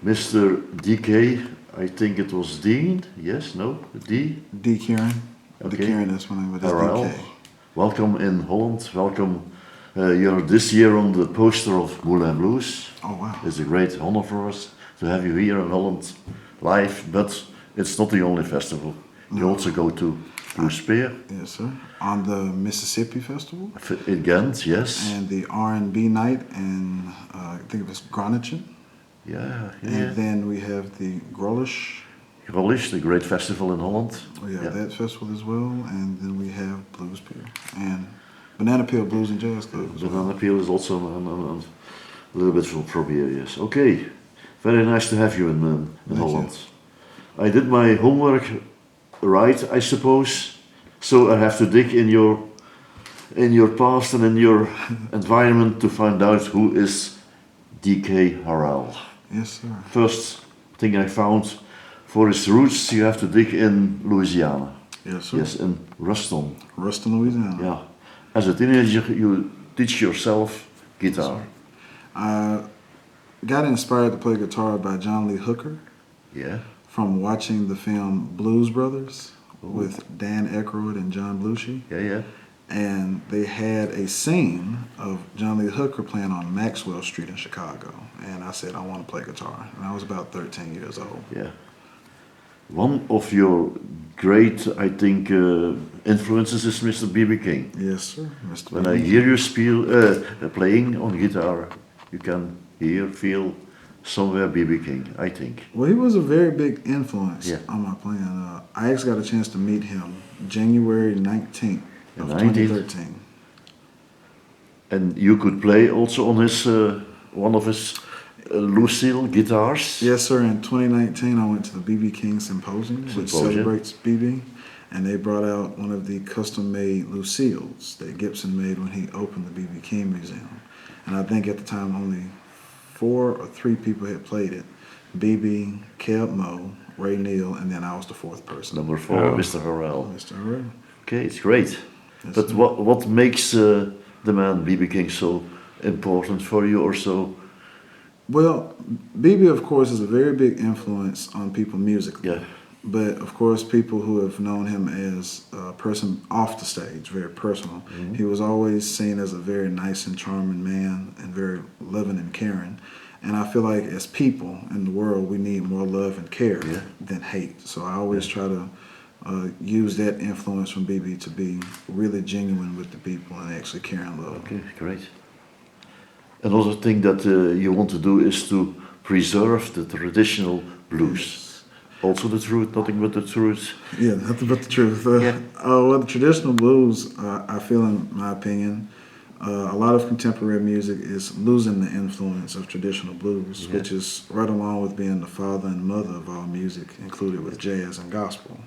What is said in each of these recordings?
Mr. DK, I think it was Dean, yes, no, D? D. Kieran. Okay. D. Kieran, that's my name, but it's HARRELL. DK. Welcome in Holland, welcome. You're this year on the poster of Moulin Blues. Oh, wow. It's a great honor for us to have you here in Holland live, but it's not the only festival. You also go to OSPEL. Yes, sir. On the Mississippi Festival. In Ghent, yes. And the R&B night in, I think it was Groningen. Yeah. And then we have the Grolish. Grolish, the great festival in Holland. We have that festival as well. And then we have Blues Peel. And Banana Peel Blues and Jazz Club as well. Banana Peel is also a little bit from here, yes. Okay, very nice to have you in Holland. I did my homework right, I suppose, so I have to dig in your past and in your environment to find out who is DK HARRELL. Yes, sir. First thing I found, for his roots you have to dig in Louisiana. Yes, sir. Yes, in Ruston. Ruston, Louisiana. Yeah. As a teenager you teach yourself guitar. I got inspired to play guitar by John Lee Hooker. Yeah. From watching the film Blues Brothers with Dan Aykroyd and John Belushi. Yeah. And they had a scene of John Lee Hooker playing on Maxwell Street in Chicago. And I said, I want to play guitar. And I was about 13 years old. Yeah. One of your great, I think, influences is Mr. B.B. King. Yes, sir. Mr. When I hear you playing on guitar, you can feel somewhere B.B. King, I think. Well, he was a very big influence on my playing. I actually got a chance to meet him January 19th of 2013. And you could play also on his one of his Lucille guitars? Yes, sir. In 2019, I went to the B.B. King Symposium, which celebrates B.B. And they brought out one of the custom-made Lucilles that Gibson made when he opened the B.B. King Museum. And I think at the time only 4 or 3 people had played it. B.B., Cab Mo, Ray Neal, and then I was the 4th person. Number 4, Mr. HARRELL. Mr. HARRELL. Okay, it's great. Yes, but what makes the man B.B. King so important for you or so? Well, B.B. of course is a very big influence on people musically. Yeah. But of course people who have known him as a person off the stage, very personal. Mm-hmm. He was always seen as a very nice and charming man and very loving and caring. And I feel like as people in the world, we need more love and care than hate. So I always try to use that influence from B.B. to be really genuine with the people and actually care and love. Okay, great. Another thing that you want to do is to preserve the traditional blues. Yes. Also the truth, nothing but the truth. Yeah, nothing but the truth. Well, the traditional blues, I feel in my opinion, a lot of contemporary music is losing the influence of traditional blues, which is right along with being the father and mother of all music, included with jazz and gospel.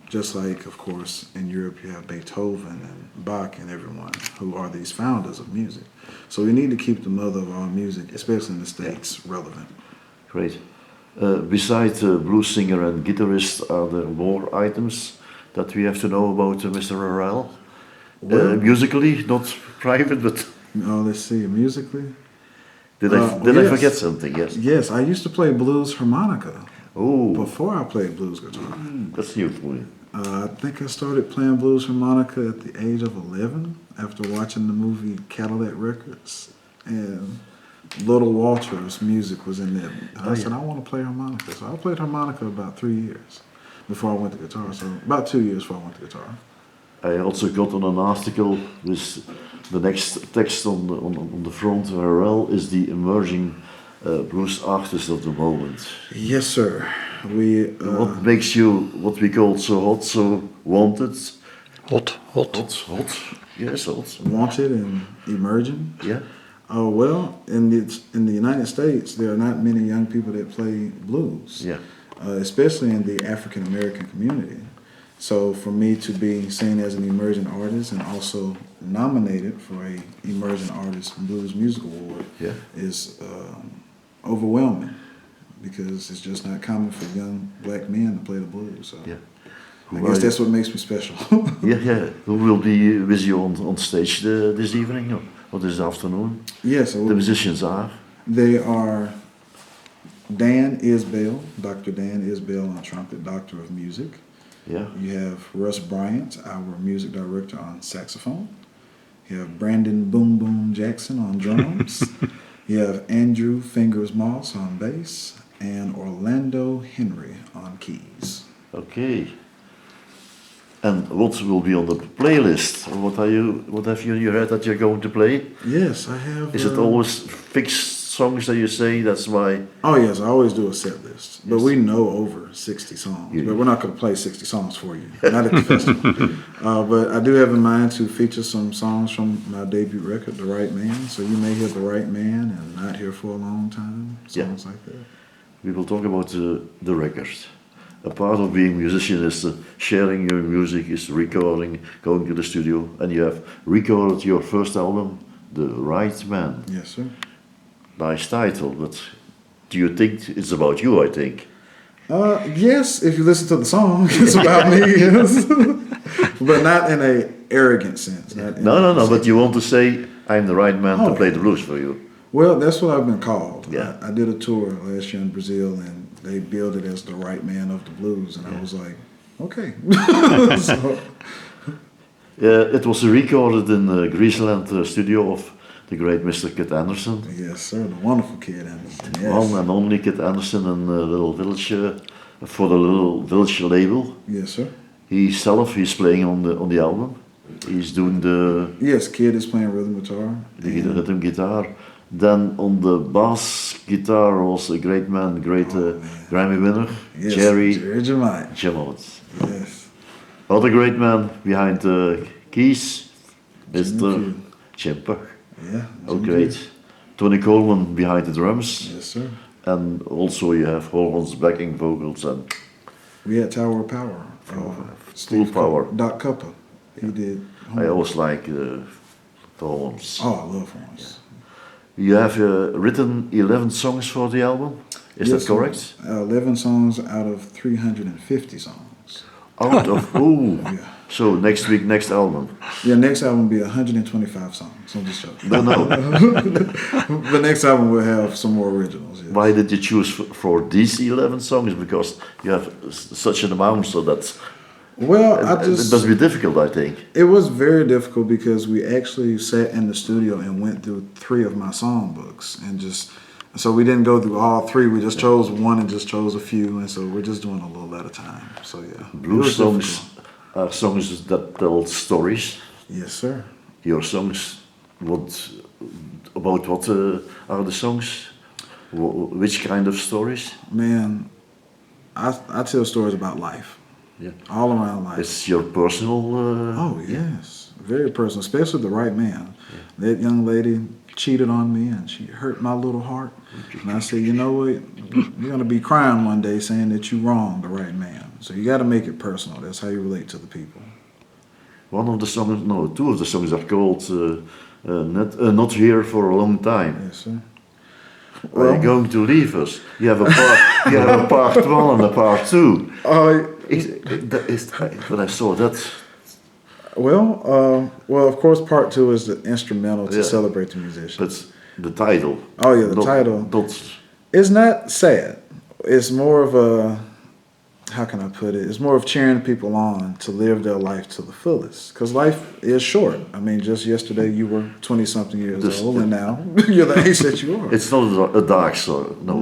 Just like, of course, in Europe you have Beethoven and Bach and everyone who are these founders of music. So we need to keep the mother of all music, especially in the States, relevant. Great. Besides blues singer and guitarist, are there more items that we have to know about Mr. HARRELL? Well, musically, not private, but... No, let's see, musically? Did I forget something? Yes. Yes, I used to play blues harmonica. Oh. Before I played blues guitar. That's new for me. I think I started playing blues harmonica at the age of 11 after watching the movie Cadillac Records. And Little Walter's music was in there. I said, I want to play harmonica. So I played harmonica about 3 years before I went to guitar. So about 2 years before I went to guitar. I also got on an article with the next text on the front. HARRELL is the emerging blues artist of the moment. Yes, sir. What makes you what we call so hot, so wanted? Hot. Yes, hot. Wanted and emerging. Yeah. Oh well, in the United States, there are not many young people that play blues. Yeah. Especially in the African American community. So for me to be seen as an emerging artist and also nominated for a Emerging Artist Blues Music Award is overwhelming, because it's just not common for young black men to play the blues. So I guess that's what makes me special. Yeah. Who will be with you on stage this evening or this afternoon? Yes. The musicians are? They are Dan Isbell, Dr. Dan Isbell on trumpet, Doctor of Music. Yeah. You have Russ Bryant, our music director on saxophone. You have Brandon Boom Boom Jackson on drums. You have Andrew Fingers Moss on bass and Orlando Henry on keys. Okay. And what will be on the playlist? What have you heard that you're going to play? Yes, I have. Is it always fixed songs that you say? That's why. Oh yes, I always do a set list, but Yes. we know over 60 songs. Yeah. But we're not going to play 60 songs for you, not at the festival. But I do have in mind to feature some songs from my debut record, The Right Man. So you may hear The Right Man and Not Here for a Long Time, songs like that. We will talk about the record. A part of being a musician is sharing your music, is recording, going to the studio, and you have recorded your first album, The Right Man. Yes, sir. Nice title, but do you think it's about you? I think. Yes, if you listen to the song, it's about me, yes. But not in a arrogant sense. No. But you want to say I'm the right man to Oh. play the blues for you. Well, that's what I've been called. Yeah. I did a tour last year in Brazil, and they billed it as the right man of the blues, and I was like, okay. So, It was recorded in the Greaseland studio of the great Mr. Kit Anderson. yes, sir, the wonderful Kid Anderson. Yes. One and only Kit Anderson in Little Village for the Little Village label. Yes, sir. He's playing on the album. He's doing the Yes, Kid is playing rhythm guitar. and- rhythm guitar. Then on the bass guitar was a great man, great Grammy winner, Yes, Jerry Jemite. Jemmott. Yes. Other great man behind the keys, Mr. Jimmy Jim Puck. Yeah. Oh, Jimmy great. Q. Tony Coleman behind the drums. Yes, sir. And also you have Holland's backing vocals and We had Tower of Power. Full Power. Doc Cuppa. He did. I always like the Hollands. Oh, I love horns. You have written 11 songs for the album, is Yes, that sir. correct? 11 songs out of 350 songs. Out of, Yeah. so next week, next album. Yeah, next album will be 125 songs. I'm just joking. No. The next album will have some more originals. Yes. Why did you choose for these 11 songs? Because you have such an amount, so that's, Well, it must be difficult, I think. It was very difficult because we actually sat in the studio and went through 3 of my songbooks and so we didn't go through all 3. We just chose one and just chose a few, and so we're just doing a little at a time. So yeah, it Blues was songs difficult. are songs that tell stories. Yes, sir. Your songs, about what are the songs? Which kind of stories? Man, I tell stories about life. Yeah. All around life. It's your personal. Oh yes, very personal, especially The Right Man. That young lady cheated on me and she hurt my little heart. And I said, you know what? You're gonna be crying one day saying that you wronged the right man. So you got to make it personal. That's how you relate to the people. One of the songs, no, 2 of the songs are called "Not Here for a Long Time." Yes, sir. Are you going to leave us? You have a part. You have a part 1 and a part 2. When I saw that, Well, of course, part 2 is the instrumental to Yeah. celebrate the musicians. but the title. Oh yeah, the not- title. Not, It's not sad. It's more of a, how can I put it? It's more of cheering people on to live their life to the fullest. Because life is short. I mean, just yesterday you were 20-something years This- old, and now you're the age that you are. it's not a dark song. No.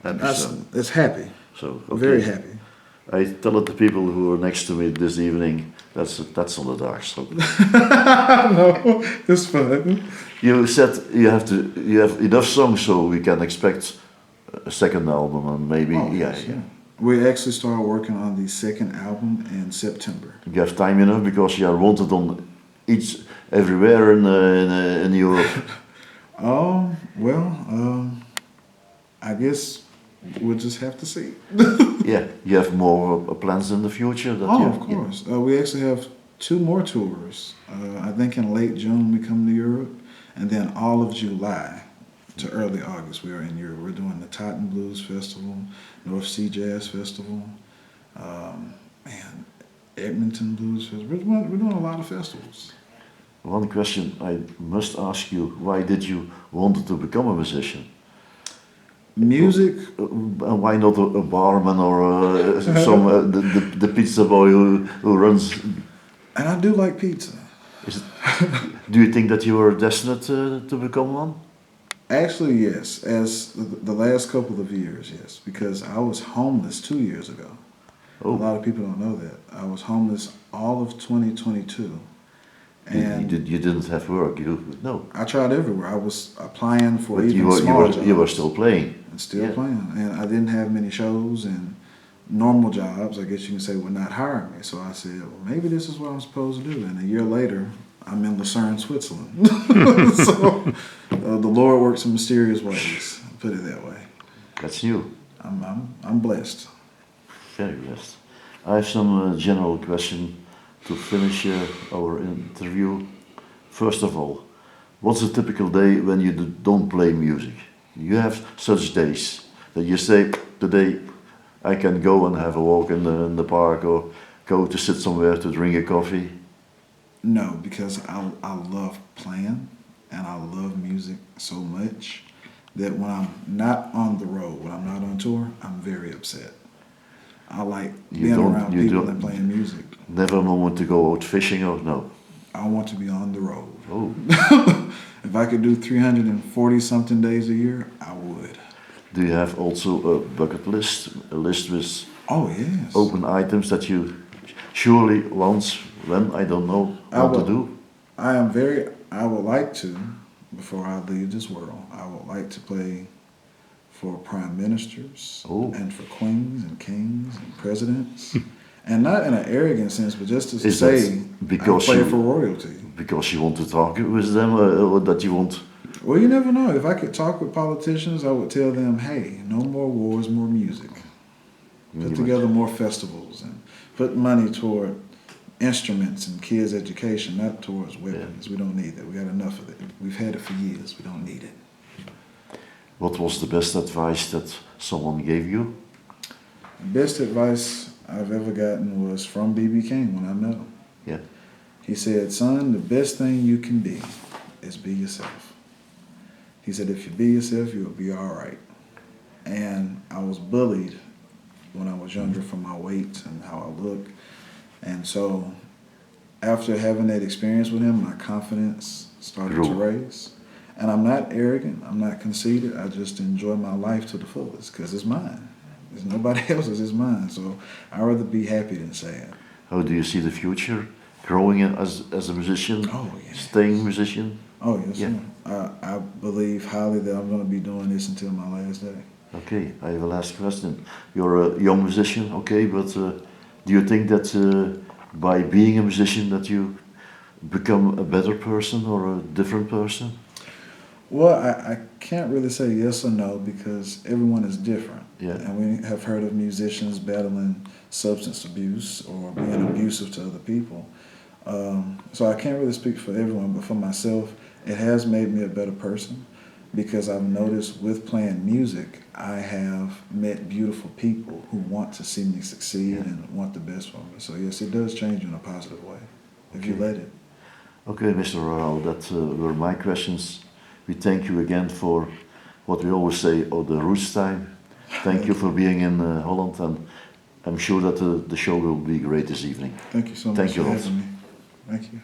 I That's, understand. it's happy. So okay. Very happy. I tell it to people who are next to me this evening. That's not a dark song. No, it's fun. You said you have enough songs so we can expect a second album and maybe yeah. We actually started working on the second album in September. You have time enough because you are wanted on everywhere in Europe. I guess we'll just have to see. Yeah, you have more plans in the future. That you, Of course. We actually have 2 more tours. I think in late June we come to Europe, and then all of July to early August we are in Europe. We're doing the Totten Blues Festival, North Sea Jazz Festival, Edmonton Blues Festival. We're doing a lot of festivals. One question I must ask you: why did you want to become a musician? Music, Why not a barman or the pizza boy who runs? and I do like pizza. Is it, do you think that you are destined to become one? Actually, yes. As the last couple of years, yes, because I was homeless 2 years ago. A Oh, lot of people don't know that. I was homeless all of 2022, and you didn't have work. No, I tried everywhere. I was applying for but even small jobs. you were still playing. And still Yeah. playing, and I didn't have many shows, and normal jobs, I guess you can say, would not hire me. So I said, well, maybe this is what I'm supposed to do. And a year later, I'm in Lucerne, Switzerland. So the Lord works in mysterious ways. Put it that way. That's new. I'm blessed. Very blessed. I have some general question to finish our interview. First of all, what's a typical day when you don't play music? You have such days that you say, today I can go and have a walk in the park or go to sit somewhere to drink a coffee. No, because I love playing and I love music so much that when I'm not on the road, when I'm not on tour, I'm very upset. I like being around people and playing music. Never a moment to go out fishing or no? I want to be on the road. Oh. If I could do 340 something days a year, I would. Do you have also a bucket list, a list with Oh, yes. open items that you surely once, when, I don't know, want to do? I would like to, before I leave this world, I would like to play for prime ministers and for queens and kings and presidents. And not in an arrogant sense, but just to say, I play for royalty. Because you want to talk with them, or that you want? Well, you never know. If I could talk with politicians, I would tell them, hey, no more wars, more music. Put together more festivals and put money toward instruments and kids' education, not towards weapons. Yeah. We don't need that. We got enough of it. We've had it for years. We don't need it. What was the best advice that someone gave you? The best advice I've ever gotten was from B.B. King when I met him. Yeah. He said, son, the best thing you can be is be yourself. He said, if you be yourself, you'll be all right. And I was bullied when I was younger for my weight and how I look. And so after having that experience with him, my confidence started to raise. And I'm not arrogant, I'm not conceited, I just enjoy my life to the fullest because it's mine. It's nobody else's, it's mine. So I'd rather be happy than sad. How do you see the future? Growing as a musician? Oh, yeah. Staying musician? Oh, yes, yeah. Sir. I believe highly that I'm going to be doing this until my last day. Okay, I have a last question. You're a young musician, okay, but do you think that by being a musician that you become a better person or a different person? Well, I can't really say yes or no because everyone is different. Yeah. And we have heard of musicians battling substance abuse or being abusive to other people. So I can't really speak for everyone, but for myself, it has made me a better person because I've noticed with playing music, I have met beautiful people who want to see me succeed and want the best for me. So yes, it does change you in a positive way if you let it. Okay, Mr. Harrell, that were my questions. We thank you again for what we always say, the roots time. Thank you for being in Holland, and I'm sure that the show will be great this evening. Thank you so much for having me. Thank you.